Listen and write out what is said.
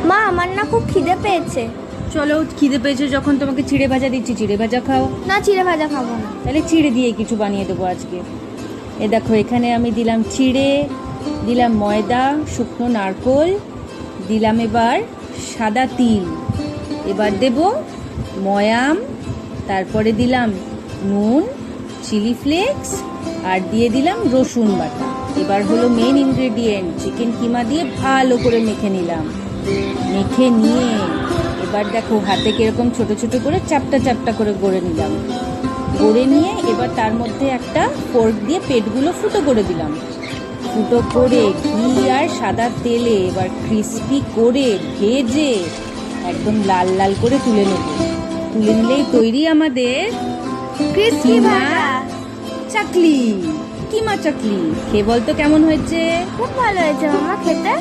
মা আমার না খুব খিদে পেয়েছে। চলো, খিদে পেয়েছে যখন তোমাকে চিড়ে ভাজা দিচ্ছি, চিড়ে ভাজা খাও। না, চিড়ে ভাজা খাবো না। তাহলে চিড়ে দিয়ে কিছু বানিয়ে দেবো আজকে। এ দেখো, এখানে আমি দিলাম চিড়ে, দিলাম ময়দা, শুকনো নারকোল, দিলাম এবার সাদা তিল, এবার দেব ময়াম, তারপরে দিলাম নুন, চিলি ফ্লেক্স, আর দিয়ে দিলাম রসুন বাটা। এবার হলো মেন ইনগ্রেডিয়েন্ট, চিকেন কিমা দিয়ে ভালো করে মেখে নিলাম। মেখে নিয়ে এবার দেখো হাতে কিরকম ছোট ছোট করে চাপটা চাপটা করে গড়ে নিলাম। গড়ে নিয়ে এবার তার মধ্যে একটা ফোর্ক দিয়ে পেটগুলো ফুটো করে দিলাম। ফুটো করে ঘি আর সাদা তেলে এবার ক্রিস্পি করে ভেজে একদম লাল লাল করে তুলে নেব। তুলে নিলেই তৈরি আমাদের ক্রিসপি ভাজা। চাকলি, কিমা চাকলি। খেয়ে বলতো কেমন হয়েছে? খুব ভালো হয়েছে মামা খেতে।